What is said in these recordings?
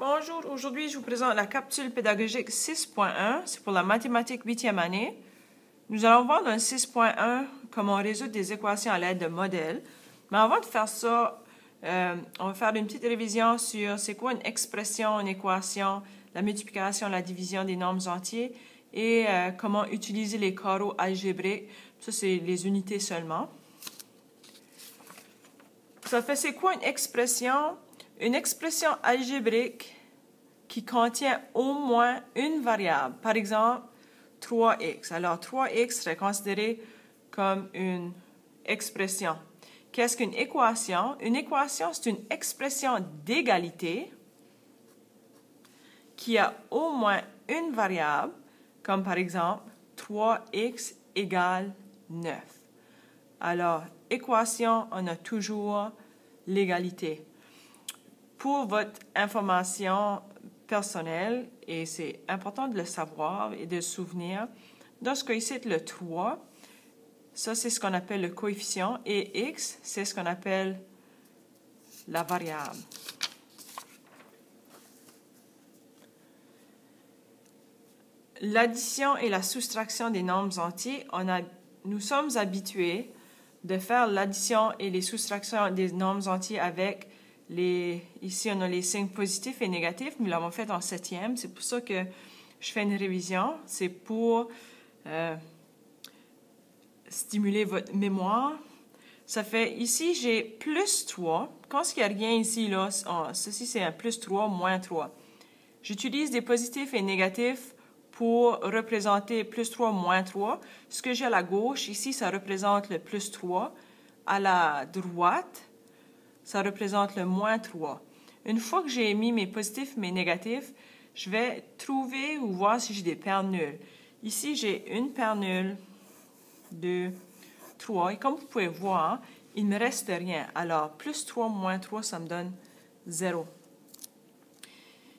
Bonjour, aujourd'hui je vous présente la capsule pédagogique 6.1, c'est pour la mathématique 8e année. Nous allons voir dans le 6.1 comment résoudre des équations à l'aide de modèles. Mais avant de faire ça, on va faire une petite révision sur c'est quoi une expression, une équation, la multiplication, la division des nombres entiers et comment utiliser les carreaux algébriques. Ça, c'est les unités seulement. Ça fait c'est quoi une expression? Une expression algébrique qui contient au moins une variable. Par exemple, 3x. Alors, 3x serait considéré comme une expression. Qu'est-ce qu'une équation? Une équation, c'est une expression d'égalité qui a au moins une variable, comme par exemple 3x égale 9. Alors, équation, on a toujours l'égalité. Pour votre information personnelle, et c'est important de le savoir et de se souvenir, dans ce cas-ci, le 3, ça c'est ce qu'on appelle le coefficient, et x, c'est ce qu'on appelle la variable. L'addition et la soustraction des nombres entiers, nous sommes habitués de faire l'addition et les soustractions des nombres entiers avec ici on a les signes positifs et négatifs, nous l'avons fait en 7e, c'est pour ça que je fais une révision, c'est pour stimuler votre mémoire. Ça fait, ici j'ai plus 3, quand il n'y a rien ici, là, ceci c'est un plus 3, moins 3. J'utilise des positifs et négatifs pour représenter plus 3, moins 3. Ce que j'ai à la gauche, ici, ça représente le plus 3. À la droite, ça représente le moins 3. Une fois que j'ai mis mes positifs et mes négatifs, je vais trouver ou voir si j'ai des paires nulles. Ici, j'ai une paire nulle, 2, 3. Et comme vous pouvez voir, il ne me reste rien. Alors, plus 3, moins 3, ça me donne 0.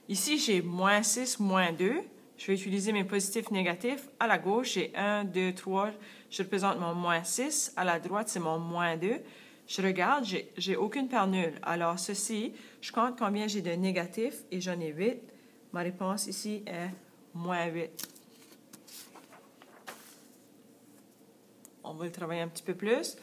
Ici, j'ai moins 6, moins 2. Je vais utiliser mes positifs négatifs. À la gauche, j'ai 1, 2, 3. Je représente mon moins 6. À la droite, c'est mon moins 2. Je regarde, j'ai aucune paire nulle. Alors, ceci, je compte combien j'ai de négatifs et j'en ai 8. Ma réponse ici est moins 8. On va le travailler un petit peu plus.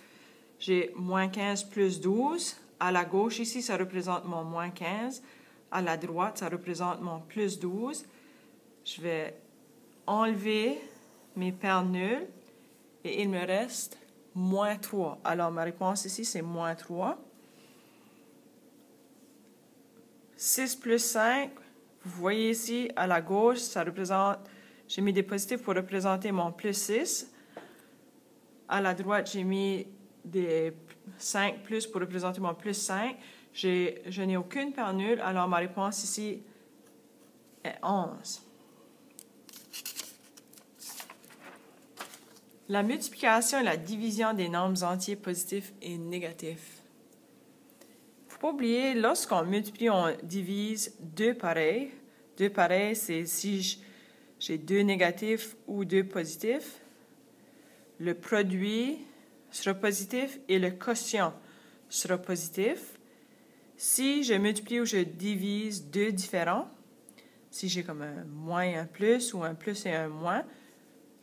J'ai moins 15 plus 12. À la gauche, ici, ça représente mon moins 15. À la droite, ça représente mon plus 12. Je vais enlever mes paires nulles et il me reste moins 3. Alors, ma réponse ici, c'est moins 3. 6 plus 5, vous voyez ici, à la gauche, ça représente, j'ai mis des positifs pour représenter mon plus 6. À la droite, j'ai mis des 5 plus pour représenter mon plus 5. Je n'ai aucune paire nulle, alors ma réponse ici est 11. La multiplication et la division des nombres entiers positifs et négatifs. Il ne faut pas oublier, lorsqu'on multiplie, on divise deux pareils. Deux pareils, c'est si j'ai deux négatifs ou deux positifs. Le produit sera positif et le quotient sera positif. Si je multiplie ou je divise deux différents, si j'ai comme un moins et un plus ou un plus et un moins,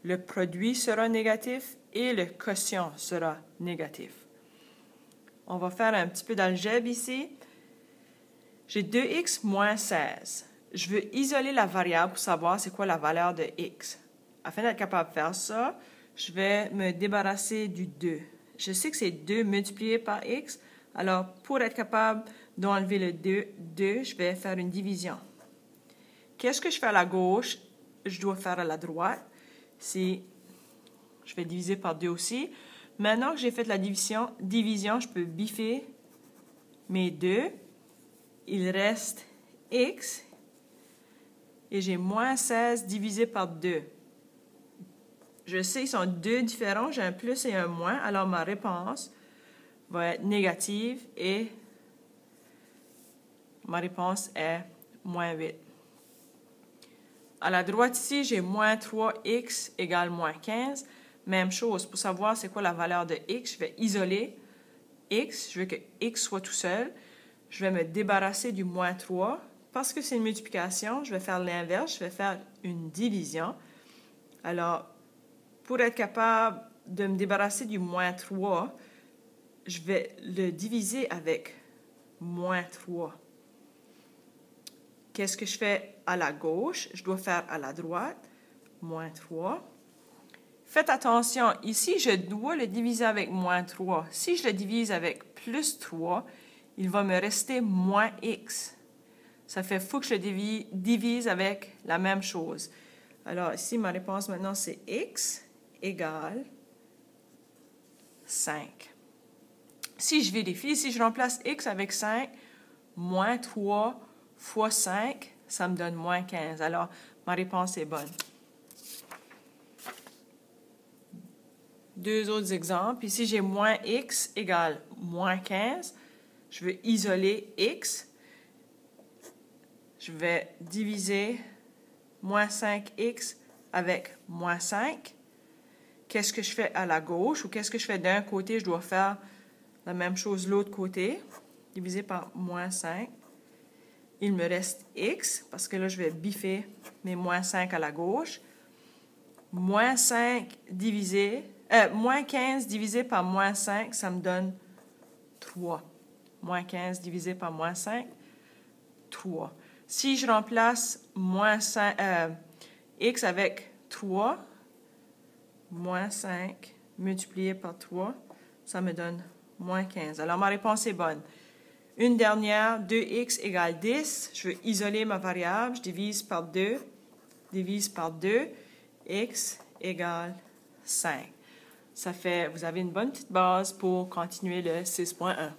le produit sera négatif et le quotient sera négatif. On va faire un petit peu d'algèbre ici. J'ai 2x moins 16. Je veux isoler la variable pour savoir c'est quoi la valeur de x. Afin d'être capable de faire ça, je vais me débarrasser du 2. Je sais que c'est 2 multiplié par x. Alors, pour être capable d'enlever le 2, je vais faire une division. Qu'est-ce que je fais à la gauche? Je dois faire à la droite. Je vais diviser par 2 aussi. Maintenant que j'ai fait la division, je peux biffer mes 2. Il reste x. Et j'ai moins 16 divisé par 2. Je sais qu'ils sont deux différents. J'ai un plus et un moins. Alors, ma réponse va être négative et ma réponse est moins 8. À la droite ici, j'ai moins 3x égale moins 15. Même chose, pour savoir c'est quoi la valeur de x, je vais isoler x. Je veux que x soit tout seul. Je vais me débarrasser du moins 3. parce que c'est une multiplication, je vais faire l'inverse, je vais faire une division. Alors, pour être capable de me débarrasser du moins 3, je vais le diviser avec moins 3. Qu'est-ce que je fais à la gauche? Je dois faire à la droite, moins 3. Faites attention, ici, je dois le diviser avec moins 3. Si je le divise avec plus 3, il va me rester moins x. Ça fait qu'il faut que je le divise avec la même chose. Alors, ici, ma réponse maintenant, c'est x égale 5. Si je vérifie, si je remplace x avec 5, moins 3 fois 5, ça me donne moins 15. Alors, ma réponse est bonne. Deux autres exemples. Ici, j'ai moins x égale moins 15. Je veux isoler x. Je vais diviser moins 5x avec moins 5. Qu'est-ce que je fais à la gauche ou qu'est-ce que je fais d'un côté? Je dois faire la même chose de l'autre côté. Divisé par moins 5. Il me reste x, parce que là, je vais biffer mes moins 5 à la gauche. Moins 5 divisé, moins 15 divisé par moins 5, ça me donne 3. Moins 15 divisé par moins 5, 3. Si je remplace moins 5, x avec 3, moins 5 multiplié par 3, ça me donne moins 15. Alors, ma réponse est bonne. Une dernière, 2x égale 10. Je veux isoler ma variable. Je divise par 2. Divise par 2. X égale 5. Ça fait, vous avez une bonne petite base pour continuer le 6.1.